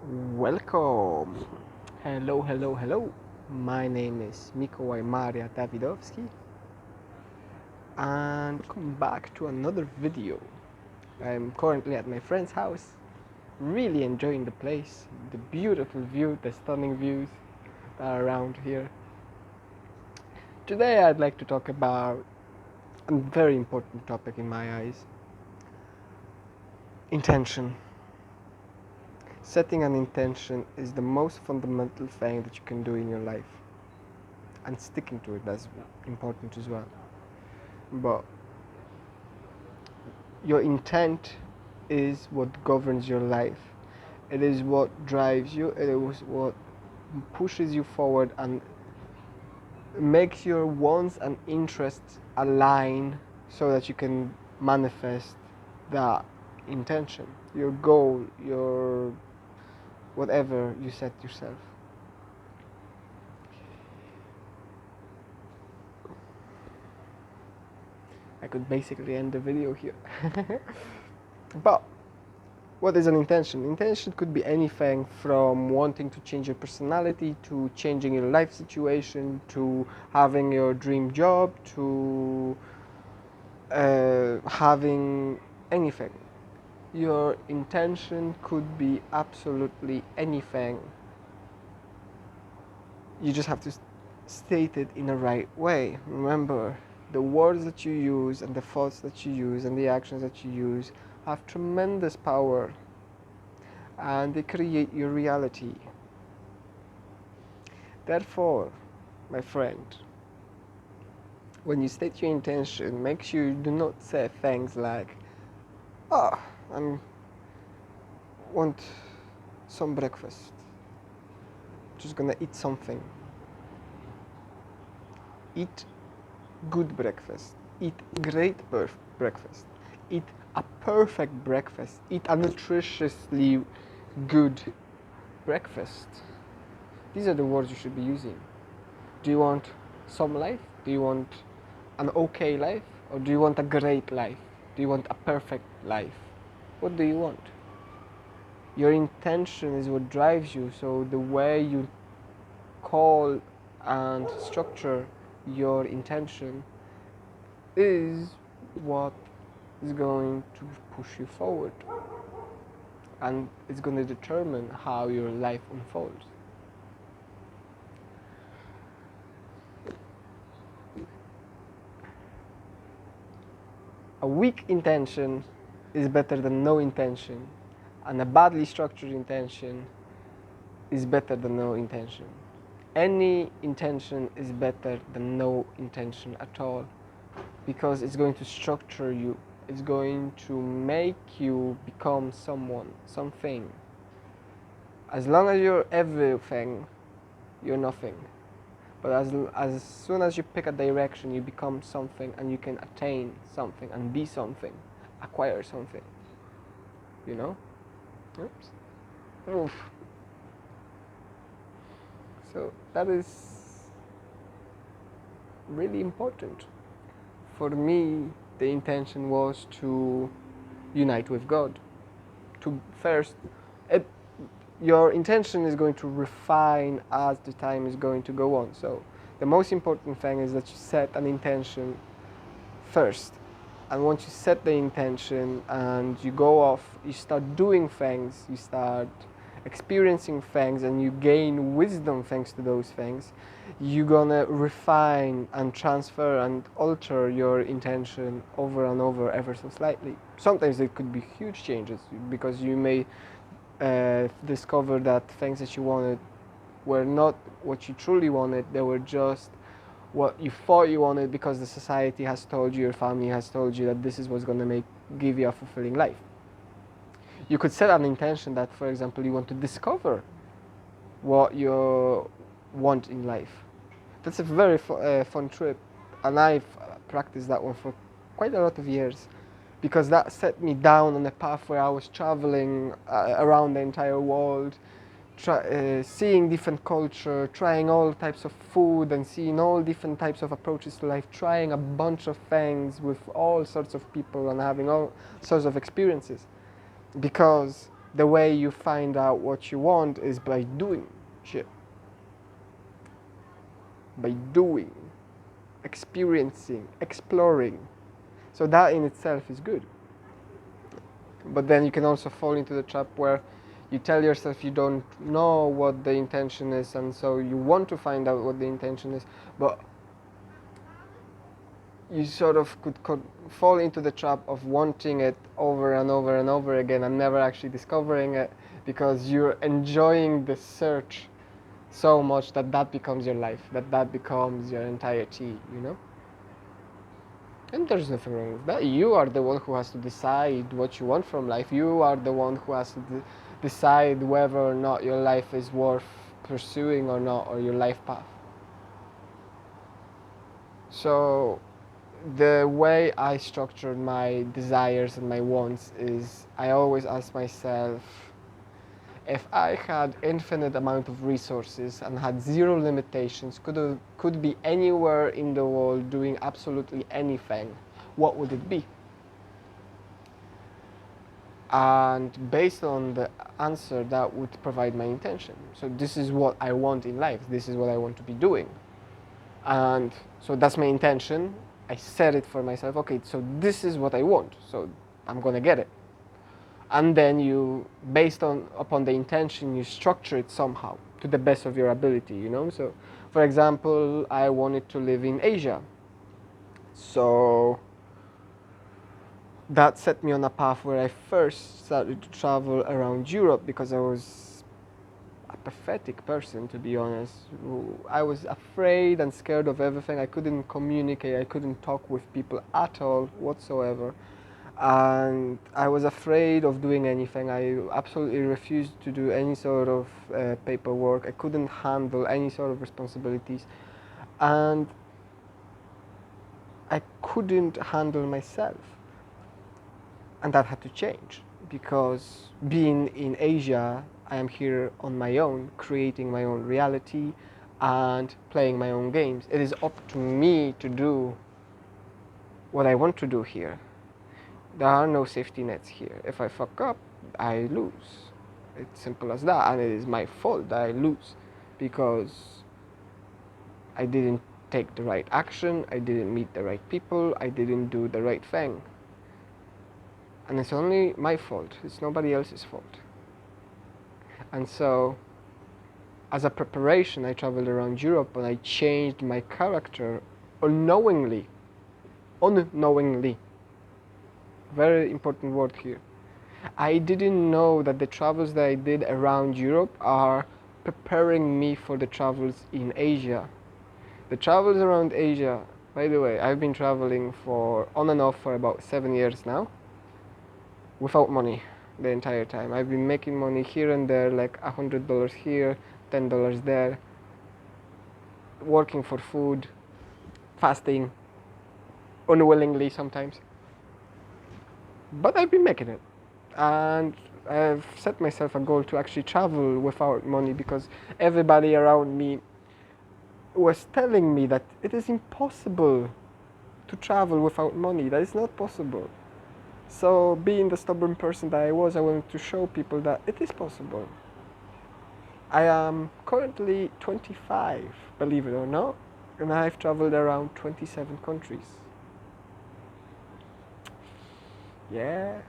Welcome. Hello. My name is Mikołaj Maria Dawidowski and welcome back to another video. I'm currently at my friend's house, really enjoying the place, the beautiful view, the stunning views that are around here. Today I'd like to talk about a very important topic in my eyes: intention. Setting an intention is the most fundamental thing that you can do in your life, and sticking to it is important as well. But your intent is what governs your life. It is what drives you. It is what pushes you forward and makes your wants and interests align so that you can manifest that intention, your goal, your whatever you set yourself. I could basically end the video here. But what is an intention? Intention could be anything from wanting to change your personality, to changing your life situation, to having your dream job, to having anything. Your intention could be absolutely anything. You just have to state it in the right way. Remember, the words that you use and the thoughts that you use and the actions that you use have tremendous power, and they create your reality. Therefore, my friend, when you state your intention, make sure you do not say things like, I want some breakfast. Just gonna eat something. Eat good breakfast. Eat great breakfast. Eat a perfect breakfast. Eat a nutritiously good breakfast. These are the words you should be using. Do you want some life? Do you want an okay life? Or do you want a great life? Do you want a perfect life? What do you want? Your intention is what drives you, so the way you call and structure your intention is what is going to push you forward, and it's going to determine how your life unfolds. A weak intention is better than no intention, and a badly structured intention is better than no intention. Any intention is better than no intention at all, because it's going to structure you. It's going to make you become someone, something. As long as you're everything, you're nothing. But as soon as you pick a direction, you become something, and you can attain something and be something, acquire something. You know? Oops. Oof. So that is really important. For me, the intention was to unite with God. To first, your intention is going to refine as the time is going to go on. So the most important thing is that you set an intention first. And once you set the intention and you go off, you start doing things, you start experiencing things, and you gain wisdom thanks to those things, you're gonna refine and transfer and alter your intention over and over, ever so slightly. Sometimes it could be huge changes, because you may discover that things that you wanted were not what you truly wanted. They were just what you thought you wanted, because the society has told you, your family has told you that this is what's going to give you a fulfilling life. You could set an intention that, for example, you want to discover what you want in life. That's a very fun trip, and I've practiced that one for quite a lot of years, because that set me down on a path where I was traveling around the entire world, seeing different culture, trying all types of food, and seeing all different types of approaches to life, trying a bunch of things with all sorts of people and having all sorts of experiences. Because the way you find out what you want is by doing shit. By doing, experiencing, exploring. So that in itself is good. But then you can also fall into the trap where you tell yourself you don't know what the intention is, and so you want to find out what the intention is, but you sort of could fall into the trap of wanting it over and over and over again and never actually discovering it, because you're enjoying the search so much that that becomes your life, that becomes your entirety, you know? And there's nothing wrong with that. You are the one who has to decide what you want from life. You are the one who has to decide whether or not your life is worth pursuing or not, or your life path. So the way I structured my desires and my wants is I always ask myself, if I had infinite amount of resources and had zero limitations, could be anywhere in the world doing absolutely anything, what would it be? And based on the answer, that would provide my intention. So this is what I want in life. This is what I want to be doing. And so that's my intention. I set it for myself. Okay, so this is what I want. So I'm gonna get it. And then you, based upon the intention, you structure it somehow to the best of your ability, you know? So, for example, I wanted to live in Asia. So that set me on a path where I first started to travel around Europe, because I was a pathetic person, to be honest. I was afraid and scared of everything. I couldn't communicate. I couldn't talk with people at all whatsoever. And I was afraid of doing anything. I absolutely refused to do any sort of paperwork. I couldn't handle any sort of responsibilities, and I couldn't handle myself. And that had to change, because being in Asia, I am here on my own, creating my own reality and playing my own games. It is up to me to do what I want to do here. There are no safety nets here. If I fuck up, I lose. It's simple as that, and it is my fault that I lose, because I didn't take the right action, I didn't meet the right people, I didn't do the right thing. And it's only my fault, it's nobody else's fault. And so, as a preparation, I traveled around Europe and I changed my character unknowingly. Unknowingly. Very important word here. I didn't know that the travels that I did around Europe are preparing me for the travels in Asia. The travels around Asia, by the way, I've been traveling for on and off for about 7 years now, without money the entire time. I've been making money here and there, like $100 here, $10 there, working for food, fasting, unwillingly sometimes. But I've been making it. And I've set myself a goal to actually travel without money, because everybody around me was telling me that it is impossible to travel without money. That is not possible. So, being the stubborn person that I was, I wanted to show people that it is possible. I am currently 25, believe it or not, and I've traveled around 27 countries. Yeah.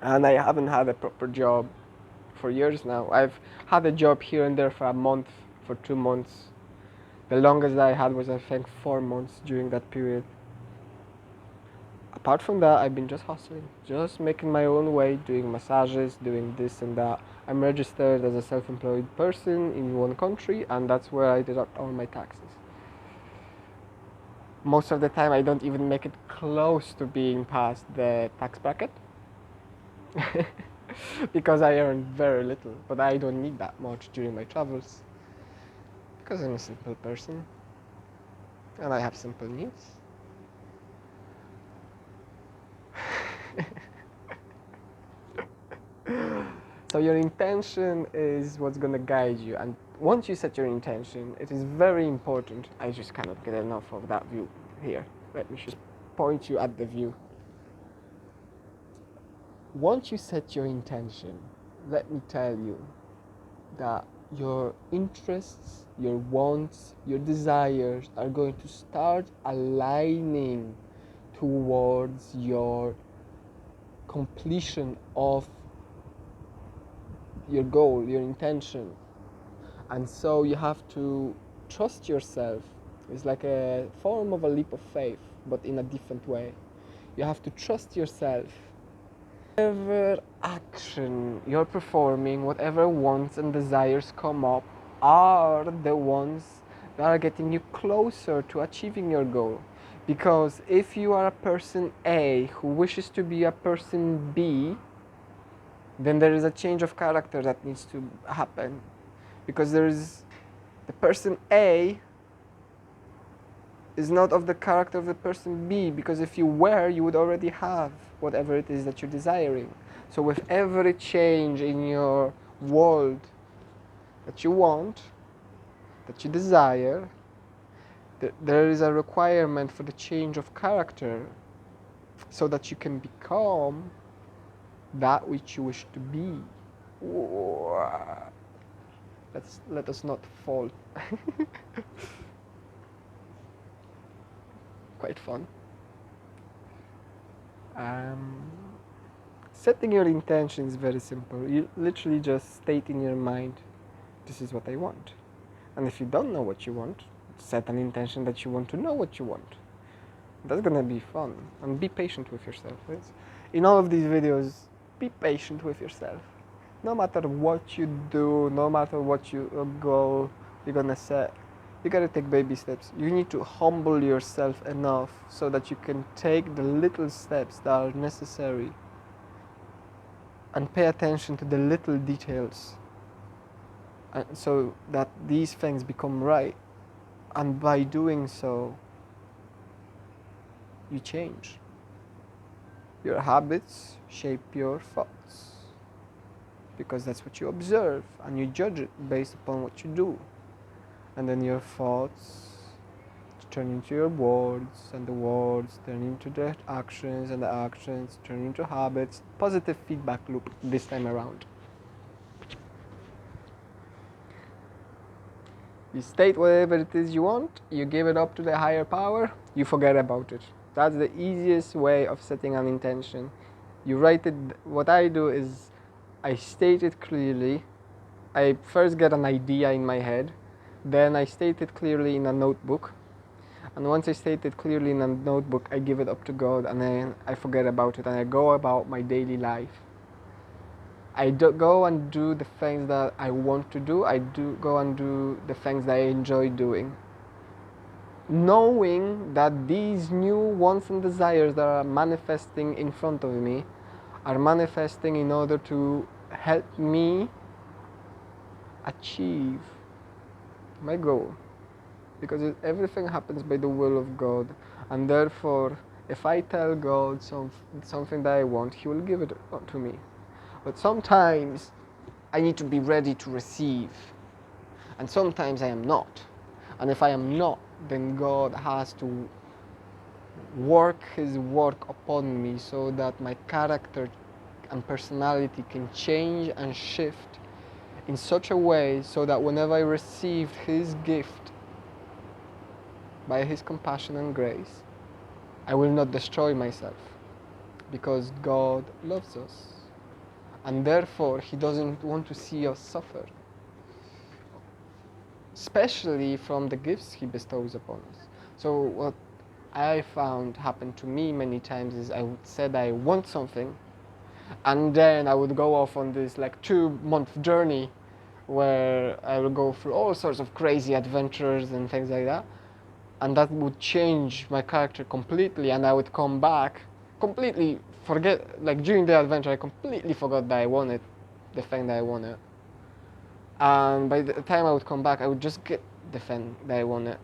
And I haven't had a proper job for years now. I've had a job here and there for a month, for 2 months. The longest I had was, I think, 4 months during that period. Apart from that, I've been just hustling, just making my own way, doing massages, doing this and that. I'm registered as a self-employed person in one country, and that's where I deduct all my taxes. Most of the time, I don't even make it close to being past the tax bracket. Because I earn very little, but I don't need that much during my travels, because I'm a simple person and I have simple needs. So your intention is what's going to guide you, and once you set your intention, it is very important. I just cannot get enough of that view here. Let me just point you at the view. once you set your intention, let me tell you that your interests, your wants, your desires are going to start aligning towards your completion of your goal, your intention. And so you have to trust yourself. It's like a form of a leap of faith, but in a different way. You have to trust yourself. Whatever action you're performing, whatever wants and desires come up, are the ones that are getting you closer to achieving your goal. Because if you are a person A who wishes to be a person B, then there is a change of character that needs to happen. Because there is the person A is not of the character of the person B, because if you were, you would already have whatever it is that you're desiring. So with every change in your world that you want, that you desire, there is a requirement for the change of character so that you can become that which you wish to be. Let us not fall. Quite fun. Setting your intention is very simple. You literally just state in your mind, this is what I want. And if you don't know what you want, set an intention that you want to know what you want. That's gonna be fun. And be patient with yourself. In all of these videos, be patient with yourself. No matter what you do, no matter what goal you're gonna set, you gotta take baby steps. You need to humble yourself enough so that you can take the little steps that are necessary and pay attention to the little details, and so that these things become right. And by doing so, you change. Your habits shape your thoughts, because that's what you observe, and you judge it based upon what you do. And then your thoughts turn into your words, and the words turn into the actions, and the actions turn into habits. Positive feedback loop this time around. You state whatever it is you want, you give it up to the higher power, you forget about it. That's the easiest way of setting an intention. You write it. What I do is I state it clearly. I first get an idea in my head, then I state it clearly in a notebook. And once I state it clearly in a notebook, I give it up to God, and then I forget about it, and I go about my daily life. I go and do the things that I want to do. I go and do the things that I enjoy doing, knowing that these new wants and desires that are manifesting in front of me are manifesting in order to help me achieve my goal. Because everything happens by the will of God, and therefore, if I tell God something that I want, He will give it to me. But sometimes I need to be ready to receive, and sometimes I am not. And if I am not, then God has to work His work upon me so that my character and personality can change and shift in such a way so that whenever I receive His gift by His compassion and grace, I will not destroy myself, because God loves us, and therefore He doesn't want to see us suffer, especially from the gifts He bestows upon us. So what I found happened to me many times is I said I want something, and then I would go off on this like 2-month journey where I would go through all sorts of crazy adventures and things like that, and that would change my character completely, and I would come back completely forget, like during the adventure I completely forgot that I wanted the thing that I wanted, and by the time I would come back I would just get the thing that I wanted,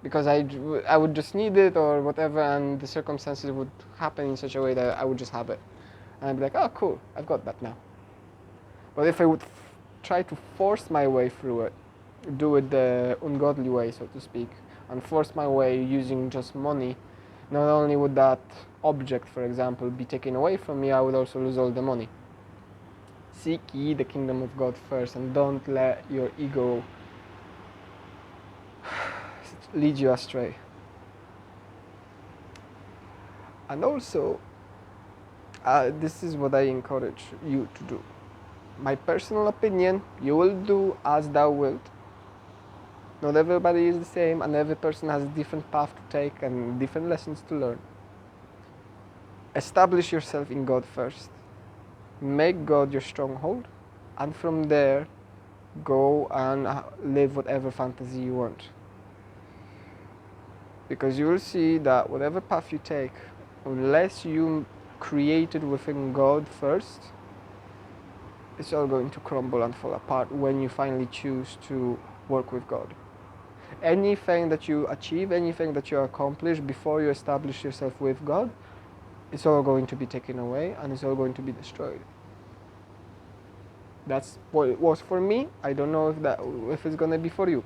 because I would just need it or whatever, and the circumstances would happen in such a way that I would just have it, and I'd be like, oh cool, I've got that now. But if I would try to force my way through it, do it the ungodly way, so to speak, and force my way using just money, Not only would that object, for example, be taken away from me, I would also lose all the money. Seek ye the kingdom of God first, and don't let your ego lead you astray. And also, this is what I encourage you to do. My personal opinion, you will do as thou wilt. Not everybody is the same, and every person has a different path to take and different lessons to learn. Establish yourself in God first. Make God your stronghold, and from there, go and live whatever fantasy you want. Because you will see that whatever path you take, unless you create it within God first, it's all going to crumble and fall apart when you finally choose to work with God. Anything that you achieve, anything that you accomplish before you establish yourself with God, it's all going to be taken away and it's all going to be destroyed. That's what it was for me. I don't know if it's going to be for you.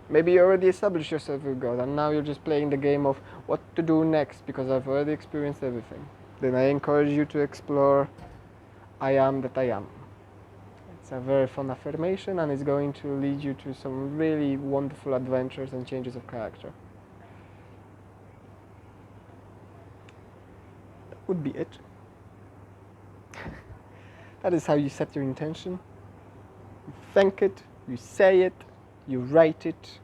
Maybe you already established yourself with God and now you're just playing the game of what to do next because I've already experienced everything. Then I encourage you to explore I am that I am. It's a very fun affirmation and it's going to lead you to some really wonderful adventures and changes of character. That would be it. That is how you set your intention. You think it, you say it, you write it,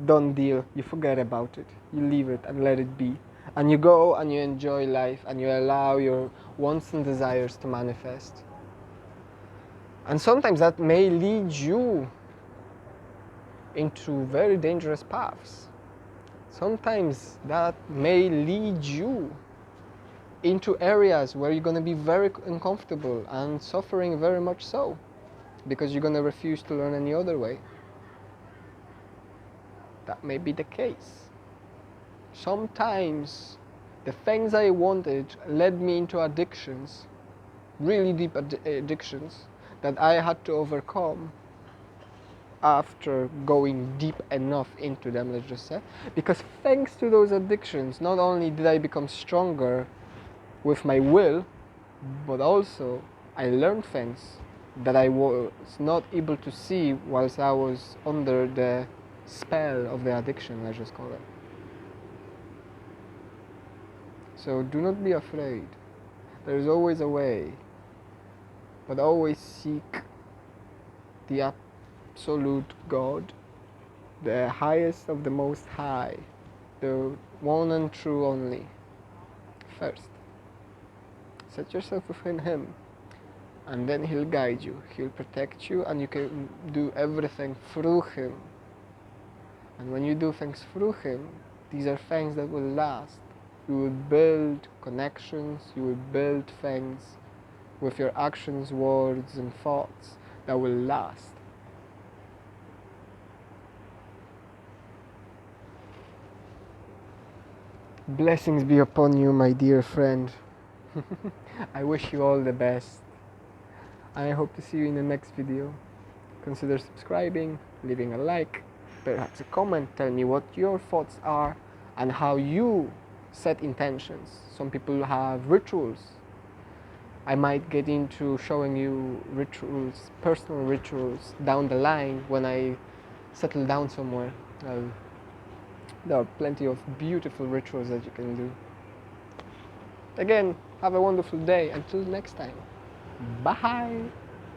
done deal, you forget about it, you leave it and let it be. And you go and you enjoy life and you allow your wants and desires to manifest. And sometimes that may lead you into very dangerous paths. Sometimes that may lead you into areas where you're going to be very uncomfortable and suffering very much so, because you're going to refuse to learn any other way. That may be the case. Sometimes the things I wanted led me into addictions, really deep addictions, that I had to overcome after going deep enough into them, let's just say. Because thanks to those addictions, not only did I become stronger with my will, but also I learned things that I was not able to see whilst I was under the spell of the addiction, let's just call it. So do not be afraid. There is always a way, but always seek the absolute God, the highest of the Most High, the one and true only, first. Set yourself within Him, and then He'll guide you, He'll protect you, and you can do everything through Him. And when you do things through Him, these are things that will last. You will build connections, you will build things with your actions, words, and thoughts that will last. Blessings be upon you, my dear friend. I wish you all the best. I hope to see you in the next video. Consider subscribing, leaving a like, perhaps a comment, tell me what your thoughts are and how you set intentions. Some people have rituals. I might get into showing you rituals, personal rituals down the line when I settle down somewhere. There are plenty of beautiful rituals that you can do. Again, have a wonderful day. Until next time. Bye.